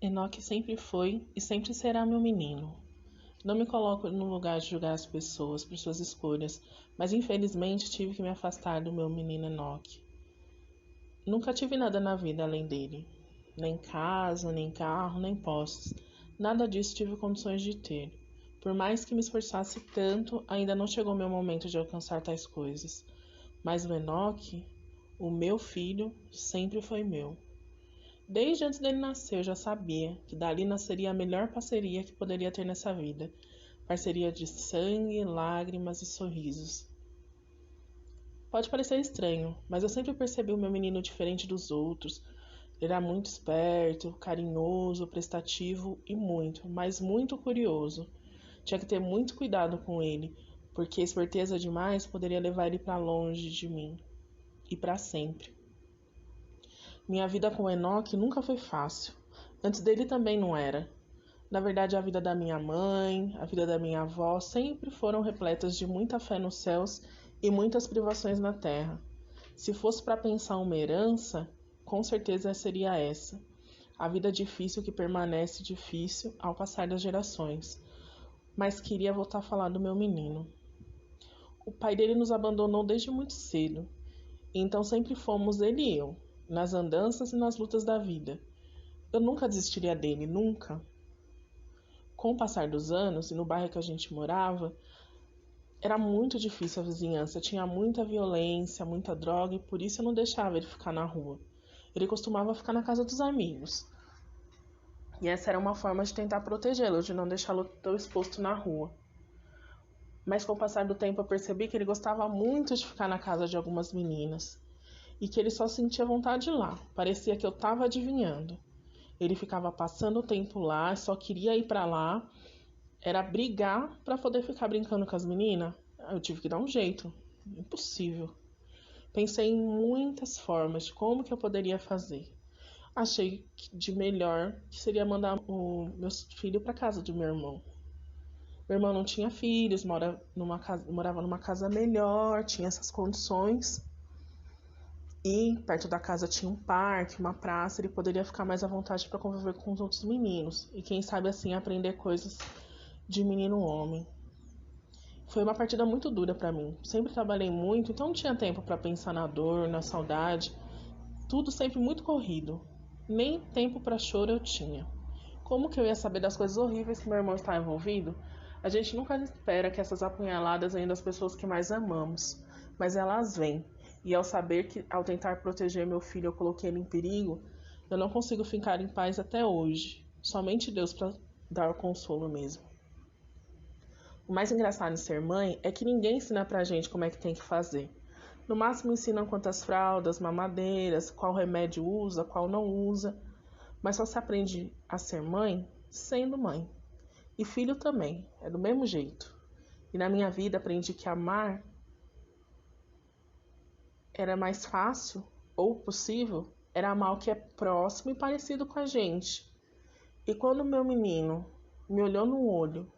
Enoque sempre foi e sempre será meu menino. Não me coloco no lugar de julgar as pessoas por suas escolhas, mas infelizmente tive que me afastar do meu menino Enoque. Nunca tive nada na vida além dele. Nem casa, nem carro, nem posses. Nada disso tive condições de ter. Por mais que me esforçasse tanto, ainda não chegou meu momento de alcançar tais coisas. Mas o Enoque, o meu filho, sempre foi meu. Desde antes dele nascer, eu já sabia que dali nasceria a melhor parceria que poderia ter nessa vida. Parceria de sangue, lágrimas e sorrisos. Pode parecer estranho, mas eu sempre percebi o meu menino diferente dos outros. Ele era muito esperto, carinhoso, prestativo e muito, mas muito curioso. Tinha que ter muito cuidado com ele, porque esperteza demais poderia levar ele para longe de mim e para sempre. Minha vida com Enoque nunca foi fácil. Antes dele também não era. Na verdade, a vida da minha mãe, a vida da minha avó sempre foram repletas de muita fé nos céus e muitas privações na terra. Se fosse para pensar uma herança, com certeza seria essa. A vida difícil que permanece difícil ao passar das gerações. Mas queria voltar a falar do meu menino. O pai dele nos abandonou desde muito cedo, então sempre fomos ele e eu, nas andanças e nas lutas da vida. Eu nunca desistiria dele, nunca. Com o passar dos anos e no bairro que a gente morava, era muito difícil a vizinhança, tinha muita violência, muita droga e por isso eu não deixava ele ficar na rua. Ele costumava ficar na casa dos amigos. E essa era uma forma de tentar protegê-lo, de não deixá-lo tão exposto na rua. Mas com o passar do tempo eu percebi que ele gostava muito de ficar na casa de algumas meninas e que ele só sentia vontade lá. Parecia que eu estava adivinhando. Ele ficava passando o tempo lá, só queria ir para lá, era brigar para poder ficar brincando com as meninas. Eu tive que dar um jeito. Impossível. Pensei em muitas formas de como que eu poderia fazer. Achei que de melhor que seria mandar o meu filho para casa do meu irmão. Meu irmão não tinha filhos, morava numa casa melhor, tinha essas condições. E perto da casa tinha um parque, uma praça, ele poderia ficar mais à vontade para conviver com os outros meninos. E quem sabe assim aprender coisas de menino homem. Foi uma partida muito dura para mim. Sempre trabalhei muito, então não tinha tempo para pensar na dor, na saudade. Tudo sempre muito corrido. Nem tempo para choro eu tinha. Como que eu ia saber das coisas horríveis que meu irmão está envolvido? A gente nunca espera que essas apunhaladas venham das pessoas que mais amamos, mas elas vêm. E ao saber que, ao tentar proteger meu filho, eu coloquei ele em perigo, eu não consigo ficar em paz até hoje. Somente Deus para dar o consolo mesmo. O mais engraçado em ser mãe é que ninguém ensina pra gente como é que tem que fazer. No máximo ensinam quantas fraldas, mamadeiras, qual remédio usa, qual não usa, mas só se aprende a ser mãe sendo mãe. E filho também, é do mesmo jeito. E na minha vida aprendi que amar era mais fácil, ou possível, era amar o que é próximo e parecido com a gente. E quando meu menino me olhou no olho,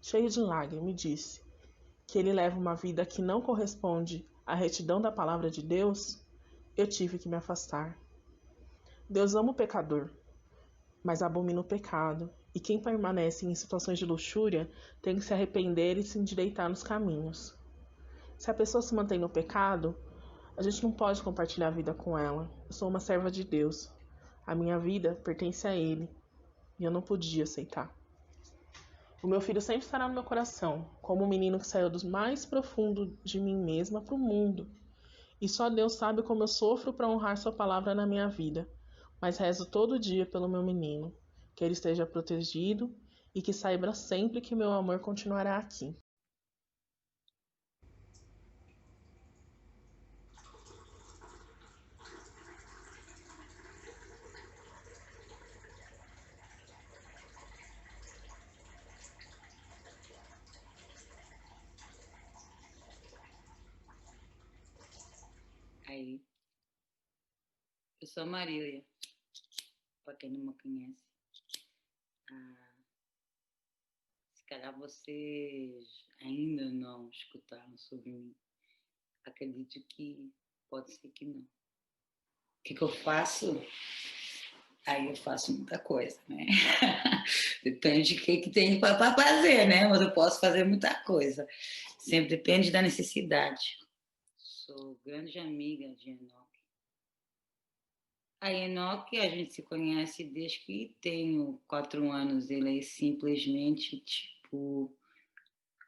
cheio de lágrimas, e disse que ele leva uma vida que não corresponde à retidão da palavra de Deus, eu tive que me afastar. Deus ama o pecador, mas abomina o pecado, e quem permanece em situações de luxúria tem que se arrepender e se endireitar nos caminhos. Se a pessoa se mantém no pecado, a gente não pode compartilhar a vida com ela. Eu sou uma serva de Deus. A minha vida pertence a Ele, e eu não podia aceitar. O meu filho sempre estará no meu coração, como um menino que saiu do mais profundo de mim mesma para o mundo. E só Deus sabe como eu sofro para honrar Sua palavra na minha vida. Mas rezo todo dia pelo meu menino, que ele esteja protegido e que saiba sempre que meu amor continuará aqui. Aí, eu sou a Marília, para quem não me conhece. Ah, se calhar vocês ainda não escutaram sobre mim. Acredito que pode ser que não. O que eu faço? Aí eu faço muita coisa, né? Depende do que tem para fazer, né? Mas eu posso fazer muita coisa. Sempre depende da necessidade. Sou grande amiga de Enoque. A Enoque, a gente se conhece desde que tenho 4 anos. Ele é simplesmente, tipo,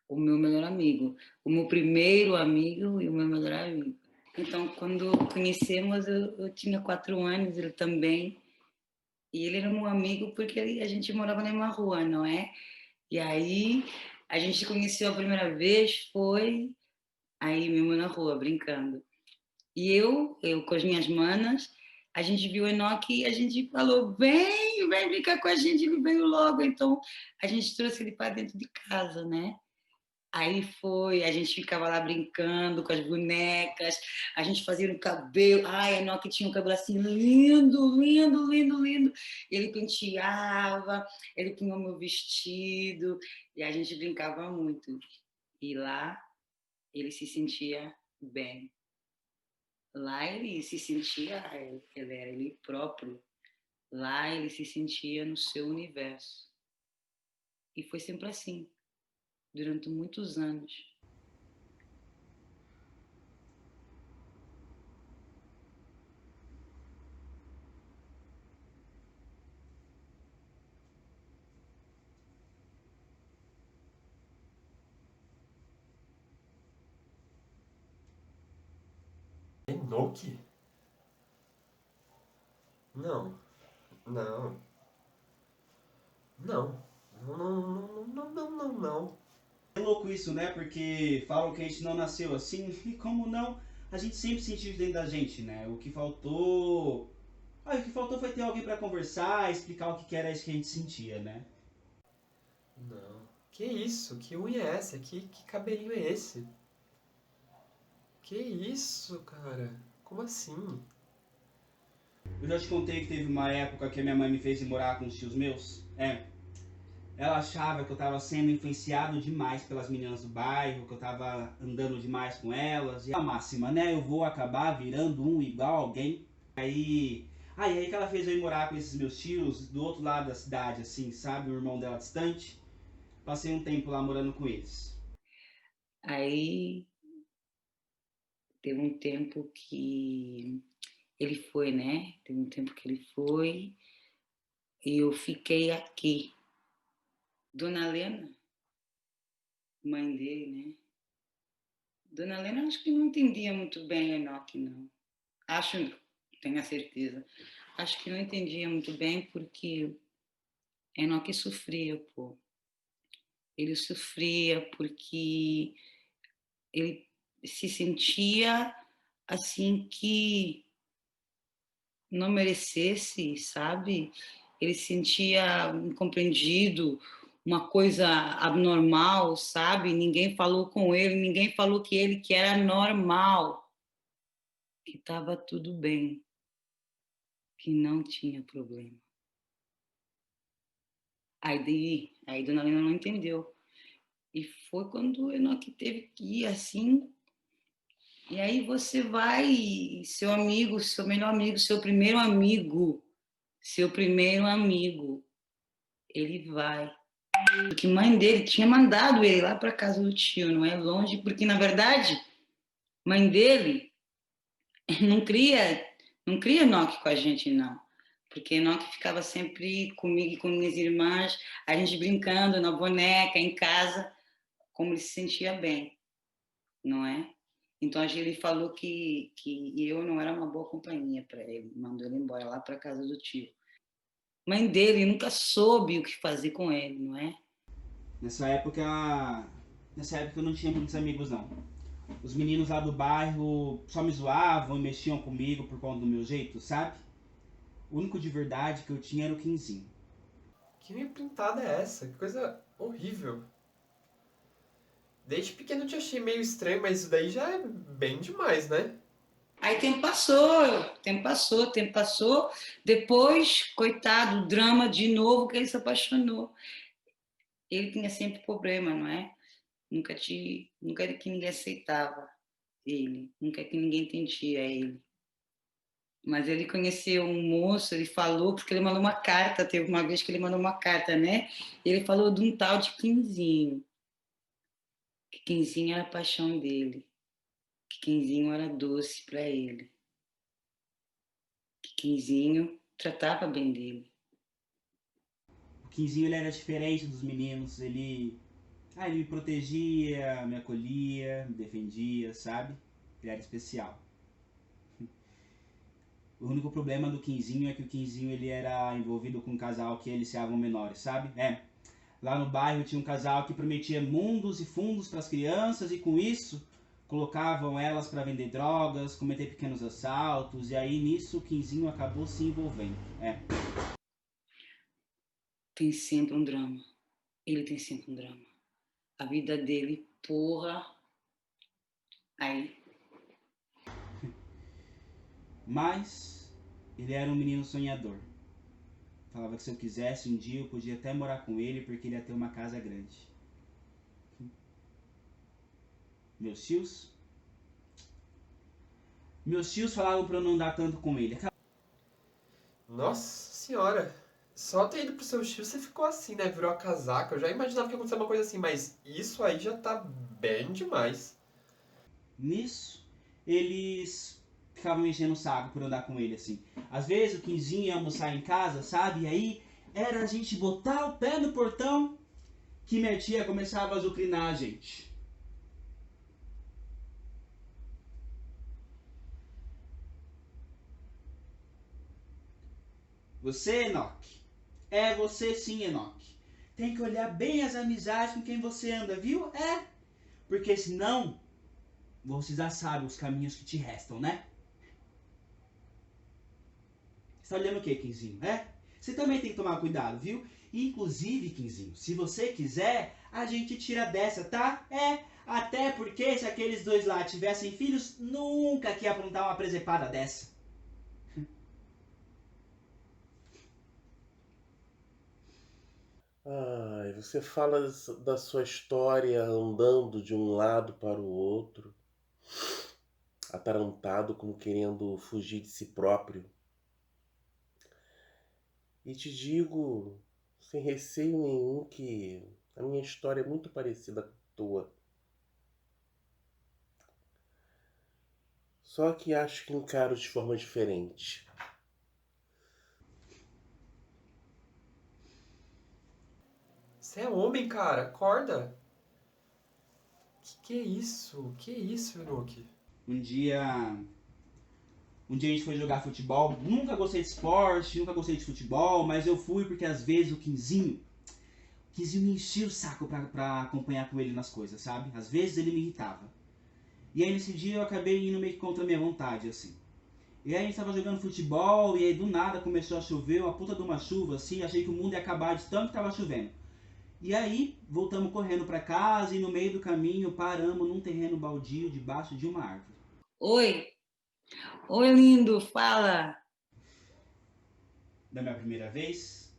o meu melhor amigo. O meu primeiro amigo e o meu melhor amigo. Então, quando conhecemos, eu tinha 4 anos, ele também. E ele era meu amigo porque a gente morava na mesma rua, não é? E aí, a gente se conheceu a primeira vez, foi aí mesmo na rua, brincando. E eu com as minhas manas, a gente viu o Enoque e a gente falou: vem brincar com a gente. Ele veio logo. Então, a gente trouxe ele para dentro de casa, né? Aí foi, a gente ficava lá brincando com as bonecas, a gente fazia o cabelo. Ai, a Enoque tinha um cabelo assim lindo, lindo, lindo, lindo. Ele penteava, ele punha o meu vestido, e a gente brincava muito. E lá ele se sentia bem. Lá ele se sentia, ele era ele próprio. Lá ele se sentia no seu universo. E foi sempre assim, durante muitos anos. Enoki? Não, não, não, não, não, não, não, não, não. É louco isso, né? Porque falam que a gente não nasceu assim, e como não, a gente sempre sentiu isso dentro da gente, né? O que faltou. Ah, o que faltou foi ter alguém pra conversar, explicar o que era isso que a gente sentia, né? Não. Que isso? Que unha é essa? Que cabelinho é esse? Que isso, cara? Como assim? Eu já te contei que teve uma época que a minha mãe me fez ir morar com os tios meus. É. Ela achava que eu tava sendo influenciado demais pelas meninas do bairro, que eu tava andando demais com elas. E a máxima, né? Eu vou acabar virando um igual alguém. Aí. Aí que ela fez eu ir morar com esses meus tios do outro lado da cidade, assim, sabe? O irmão dela distante. Passei um tempo lá morando com eles. Aí teve um tempo que ele foi, né? Teve um tempo que ele foi e eu fiquei aqui. Dona Lena, mãe dele, né? Dona Lena acho que não entendia muito bem Enoque, não. Acho, tenho a certeza. Acho que não entendia muito bem porque Enoque sofria, pô. Ele sofria porque ele se sentia assim que não merecesse, sabe? Ele se sentia incompreendido, uma coisa abnormal, sabe? Ninguém falou com ele, ninguém falou que era normal, que estava tudo bem, que não tinha problema. Aí Dona Lena não entendeu. E foi quando o Enoque teve que ir assim. E aí você vai, seu amigo, seu melhor amigo, seu primeiro amigo, ele vai. Porque mãe dele tinha mandado ele lá para casa do tio, não é longe, porque na verdade mãe dele não cria, não cria Enoque com a gente não, porque Enoque ficava sempre comigo e com minhas irmãs, a gente brincando na boneca em casa, como ele se sentia bem, não é? Então a Gili falou que eu não era uma boa companhia para ele, mandou ele embora lá para casa do tio. Mãe dele nunca soube o que fazer com ele, não é? Nessa época. Nessa época eu não tinha muitos amigos não. Os meninos lá do bairro só me zoavam e mexiam comigo por conta do meu jeito, sabe? O único de verdade que eu tinha era o Quinzinho. Que unha pintada é essa? Que coisa horrível. Desde pequeno eu te achei meio estranho, mas isso daí já é bem demais, né? Aí tempo passou. Depois, coitado, drama de novo que ele se apaixonou. Ele tinha sempre problema, não é? Nunca que ninguém aceitava ele, nunca que ninguém entendia ele. Mas ele conheceu um moço, ele falou, porque ele mandou uma carta, teve uma vez que ele mandou uma carta, né? Ele falou de um tal de Quinzinho, que Quinzinho era a paixão dele, que Quinzinho era doce para ele, que Quinzinho tratava bem dele. O Quinzinho ele era diferente dos meninos, ele me protegia, me acolhia, me defendia, sabe? Ele era especial. O único problema do Quinzinho é que o Quinzinho ele era envolvido com um casal que eles se amavam menores, sabe? Lá no bairro tinha um casal que prometia mundos e fundos para as crianças e com isso colocavam elas para vender drogas, cometer pequenos assaltos e aí nisso o Quinzinho acabou se envolvendo. Tem sempre um drama. Ele tem sempre um drama. A vida dele, porra. Aí. Mas ele era um menino sonhador. Falava que se eu quisesse um dia eu podia até morar com ele porque ele ia ter uma casa grande. Meus tios falavam pra eu não andar tanto com ele. Nossa senhora. Só ter ido pro seu tio você ficou assim, né? Virou a casaca. Eu já imaginava que ia acontecer uma coisa assim, mas isso aí já tá bem demais. Nisso, eles ficavam me enchendo o saco por andar com ele, assim. Às vezes o Quinzinho ia almoçar em casa, sabe? E aí era a gente botar o pé no portão que minha tia começava a azucrinar a gente. Você, Enoque. É você sim, Enoque. Tem que olhar bem as amizades com quem você anda, viu? Porque senão, você já sabe os caminhos que te restam, né? Você tá olhando o quê, Quinzinho? Você também tem que tomar cuidado, viu? Inclusive, Quinzinho, se você quiser, a gente tira dessa, tá? Até porque se aqueles dois lá tivessem filhos, nunca que ia aprontar uma presepada dessa. Ai, você fala da sua história andando de um lado para o outro, atarantado, como querendo fugir de si próprio. E te digo, sem receio nenhum, que a minha história é muito parecida com a tua. Só que acho que encaro de forma diferente. Você é homem, cara. Acorda. Que é isso? Que é isso, Enoque? Um dia a gente foi jogar futebol. Nunca gostei de esporte, nunca gostei de futebol, mas eu fui porque às vezes o Quinzinho me enchia o saco pra acompanhar com ele nas coisas, sabe? Às vezes ele me irritava. E aí nesse dia eu acabei indo meio que contra a minha vontade, assim. E aí a gente tava jogando futebol e aí do nada começou a chover, uma puta de uma chuva, assim, achei que o mundo ia acabar de tanto que tava chovendo. E aí voltamos correndo pra casa e no meio do caminho paramos num terreno baldio debaixo de uma árvore. Oi. Oi, lindo, fala. Da minha primeira vez,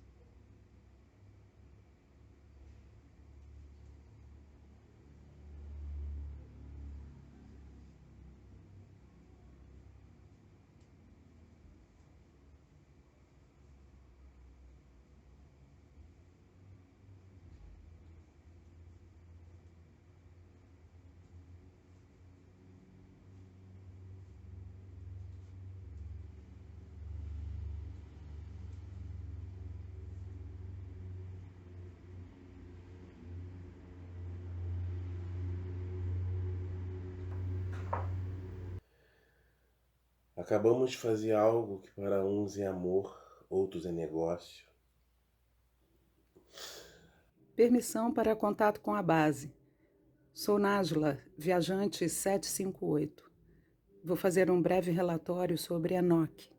Acabamos de fazer algo que para uns é amor, outros é negócio. Permissão para contato com a base. Sou Nájila, viajante 758. Vou fazer um breve relatório sobre Enoque.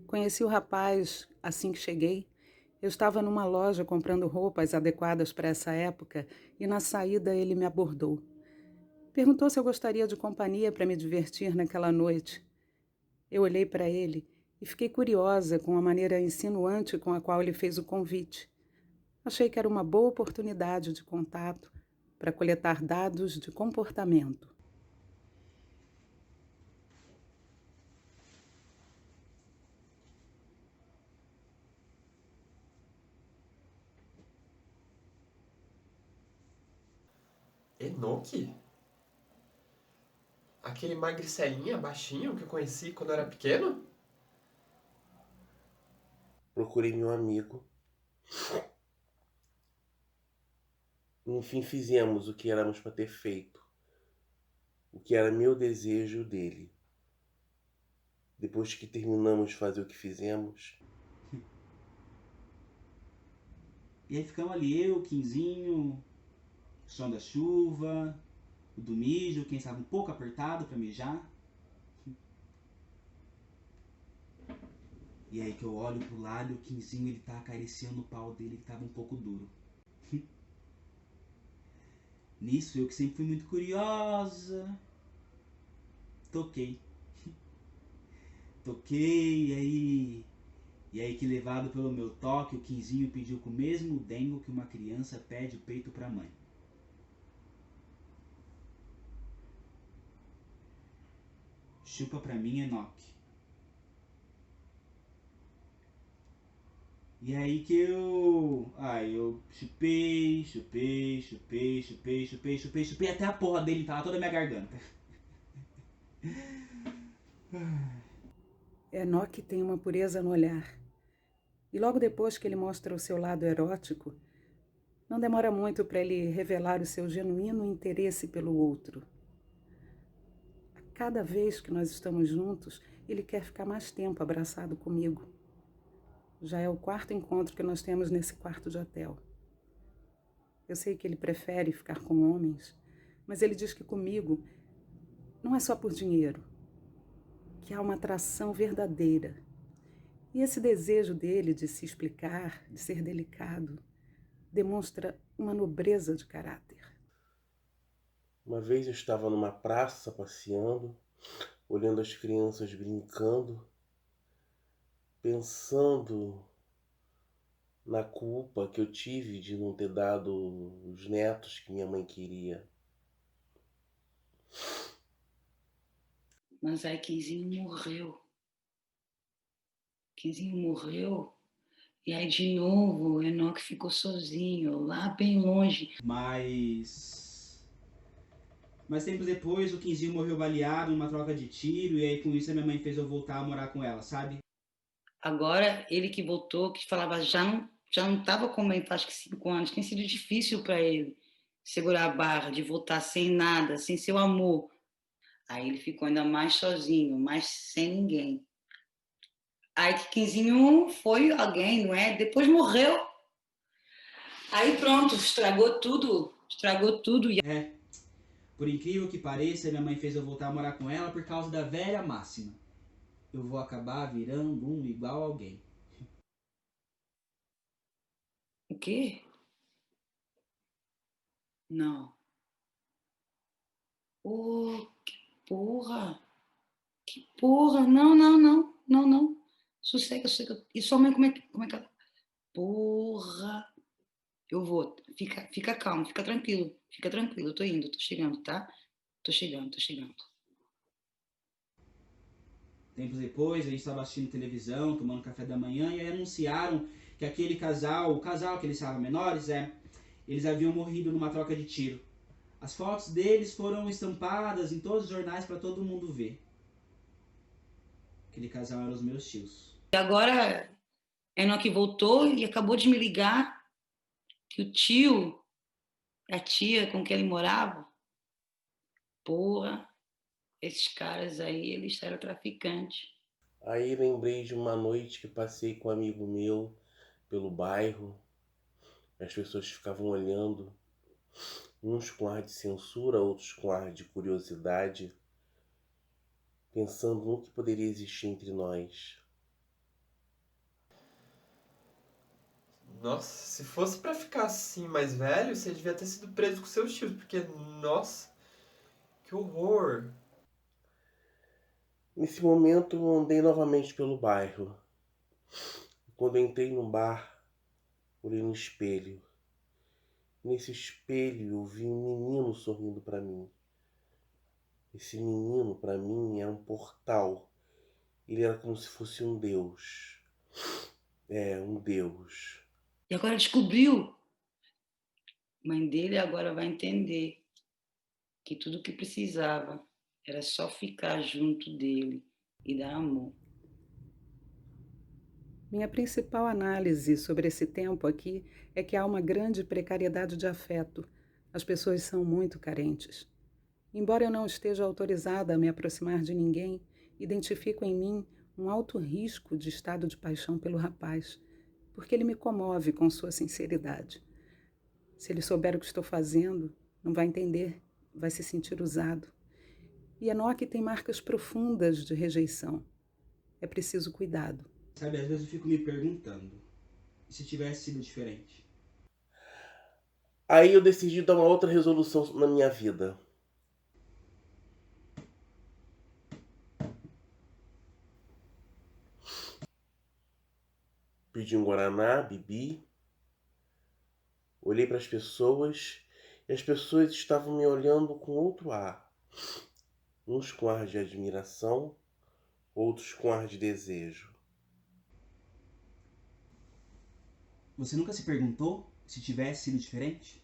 Conheci o rapaz assim que cheguei. Eu estava numa loja comprando roupas adequadas para essa época e na saída ele me abordou. Perguntou se eu gostaria de companhia para me divertir naquela noite. Eu olhei para ele e fiquei curiosa com a maneira insinuante com a qual ele fez o convite. Achei que era uma boa oportunidade de contato para coletar dados de comportamento. Enoque? Aquele magricelinha, baixinho, que eu conheci quando eu era pequeno? Procurei meu amigo. Enfim, fizemos o que éramos para ter feito. O que era meu desejo dele. Depois que terminamos de fazer o que fizemos, E aí ficamos ali, eu, o Quinzinho, o som da chuva, o do mijo, quem estava um pouco apertado para mijar. E aí que eu olho pro lado e o Quinzinho ele tá acariciando o pau dele que tava um pouco duro. Nisso eu que sempre fui muito curiosa, toquei. Toquei e aí que levado pelo meu toque, o Quinzinho pediu com o mesmo dengo que uma criança pede o peito pra mãe. Chupa pra mim, Enoque. E aí que eu chupei até a porra dele tava toda a minha garganta. Enoque tem uma pureza no olhar. E logo depois que ele mostra o seu lado erótico, não demora muito para ele revelar o seu genuíno interesse pelo outro. A cada vez que nós estamos juntos, ele quer ficar mais tempo abraçado comigo. Já é o 4º encontro que nós temos nesse quarto de hotel. Eu sei que ele prefere ficar com homens, mas ele diz que comigo não é só por dinheiro, que há uma atração verdadeira. E esse desejo dele de se explicar, de ser delicado, demonstra uma nobreza de caráter. uma vez eu estava numa praça passeando, olhando as crianças brincando, pensando na culpa que eu tive de não ter dado os netos que minha mãe queria. Mas aí Quinzinho morreu. Quinzinho morreu. E aí de novo o Enoque ficou sozinho, lá bem longe. Mas tempos depois o Quinzinho morreu baleado numa troca de tiro e aí com isso a minha mãe fez eu voltar a morar com ela, sabe? Agora ele que voltou, que falava já não estava com mãe faz que 5 anos, tem sido difícil para ele segurar a barra, de voltar sem nada, sem seu amor. Aí ele ficou ainda mais sozinho, mais sem ninguém. Aí que Quinzinho foi alguém, não é? Depois morreu. Aí pronto, estragou tudo. É, por incrível que pareça, minha mãe fez eu voltar a morar com ela por causa da velha máxima. Eu vou acabar virando um igual alguém. O quê? Não. Oh, que porra. Que porra. Não. Sossega. E sua mãe, como é que ela... Porra. Eu vou. Fica calmo, fica tranquilo. Eu tô indo, tô chegando, tá? Tô chegando. Tempos depois, a gente estava assistindo televisão, tomando café da manhã, e aí anunciaram que aquele casal, o casal que eles estavam menores, eles haviam morrido numa troca de tiro. As fotos deles foram estampadas em todos os jornais para todo mundo ver. Aquele casal eram os meus tios. E agora, Enoque voltou e acabou de me ligar que o tio, a tia com quem ele morava, porra, esses caras aí, eles eram traficantes. Aí lembrei de uma noite que passei com um amigo meu pelo bairro. As pessoas ficavam olhando, uns com ar de censura, outros com ar de curiosidade, pensando no que poderia existir entre nós. Nossa, se fosse pra ficar assim mais velho, você devia ter sido preso com seus tios, porque, nossa, que horror. Nesse momento eu andei novamente pelo bairro. Quando entrei no bar, olhei no espelho. Nesse espelho eu vi um menino sorrindo para mim. Esse menino, para mim, era um portal. Ele era como se fosse um deus. Um deus. E agora descobriu. Mãe dele agora vai entender. que tudo que precisava era só ficar junto dele e dar amor. Minha principal análise sobre esse tempo aqui é que há uma grande precariedade de afeto. As pessoas são muito carentes. Embora eu não esteja autorizada a me aproximar de ninguém, identifico em mim um alto risco de estado de paixão pelo rapaz, porque ele me comove com sua sinceridade. Se ele souber o que estou fazendo, não vai entender, vai se sentir usado. E Enoque tem marcas profundas de rejeição. É preciso cuidado. Sabe, às vezes eu fico me perguntando, e se tivesse sido diferente? Aí eu decidi dar uma outra resolução na minha vida. Pedi um guaraná, bebi, olhei para as pessoas e as pessoas estavam me olhando com outro ar. Uns com ar de admiração, outros com ar de desejo. Você nunca se perguntou se tivesse sido diferente?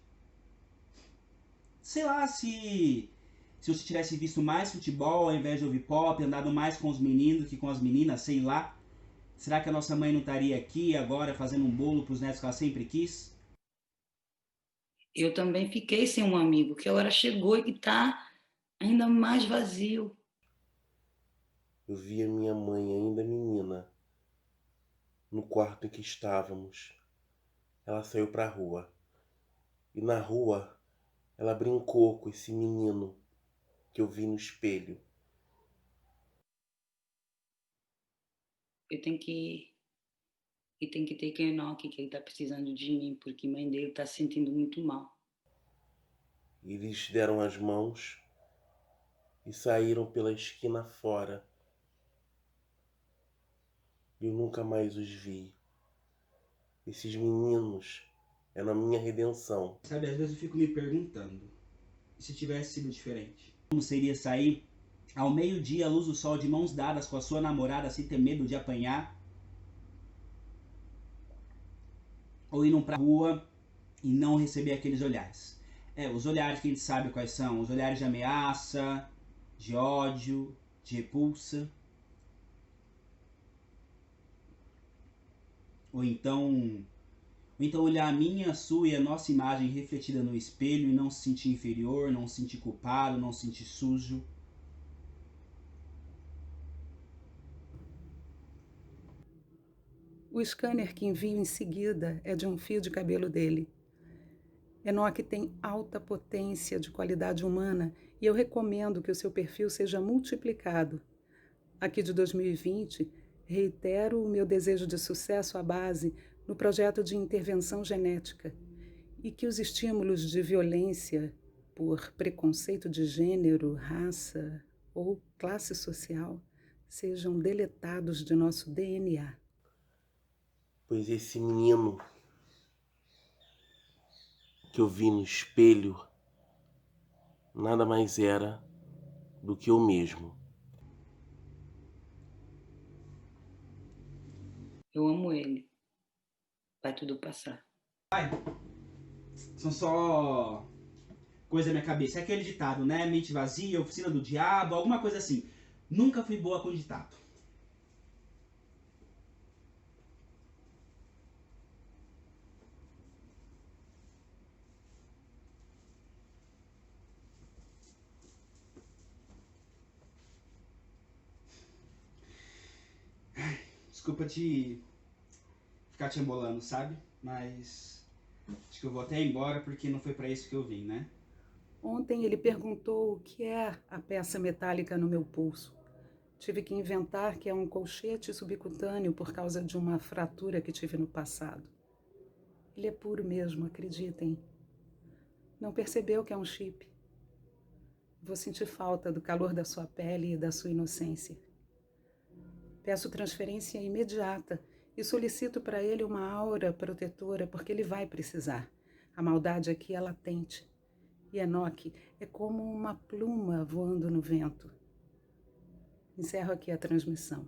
Sei lá, se você tivesse visto mais futebol ao invés de ouvir pop, andado mais com os meninos que com as meninas, sei lá. Será que a nossa mãe não estaria aqui agora fazendo um bolo para os netos que ela sempre quis? Eu também fiquei sem um amigo, que agora chegou e que está ainda mais vazio. Eu vi a minha mãe ainda menina, no quarto em que estávamos. Ela saiu para a rua. E na rua, ela brincou com esse menino que eu vi no espelho. Eu tenho que ir. E tem que ter quem não, que ele está precisando de mim, porque a mãe dele está se sentindo muito mal. Eles deram as mãos e saíram pela esquina fora. Eu nunca mais os vi. Esses meninos eram a minha redenção. Sabe, às vezes eu fico me perguntando, e se tivesse sido diferente? Como seria sair ao meio-dia à luz do sol de mãos dadas com a sua namorada sem ter medo de apanhar? Ou ir pra rua e não receber aqueles olhares? Os olhares que a gente sabe quais são, os olhares de ameaça, de ódio, de repulsa. Ou então olhar a minha, a sua e a nossa imagem refletida no espelho e não se sentir inferior, não se sentir culpado, não se sentir sujo. O scanner que envio em seguida é de um fio de cabelo dele. Enoque tem alta potência de qualidade humana e eu recomendo que o seu perfil seja multiplicado. Aqui de 2020, reitero o meu desejo de sucesso à base no projeto de intervenção genética e que os estímulos de violência por preconceito de gênero, raça ou classe social sejam deletados de nosso DNA. Pois esse menino que eu vi no espelho nada mais era do que eu mesmo. Eu amo ele. Vai tudo passar. São só coisa da minha cabeça. É aquele ditado, né? Mente vazia, oficina do diabo, alguma coisa assim. Nunca fui boa com ditado. Desculpa te ficar te embolando, sabe? Mas acho que eu vou até embora porque não foi pra isso que eu vim, né? Ontem ele perguntou o que é a peça metálica no meu pulso. Tive que inventar que é um colchete subcutâneo por causa de uma fratura que tive no passado. Ele é puro mesmo, acreditem. Não percebeu que é um chip. Vou sentir falta do calor da sua pele e da sua inocência. Peço transferência imediata e solicito para ele uma aura protetora porque ele vai precisar. A maldade aqui é latente. E Enoque é como uma pluma voando no vento. Encerro aqui a transmissão.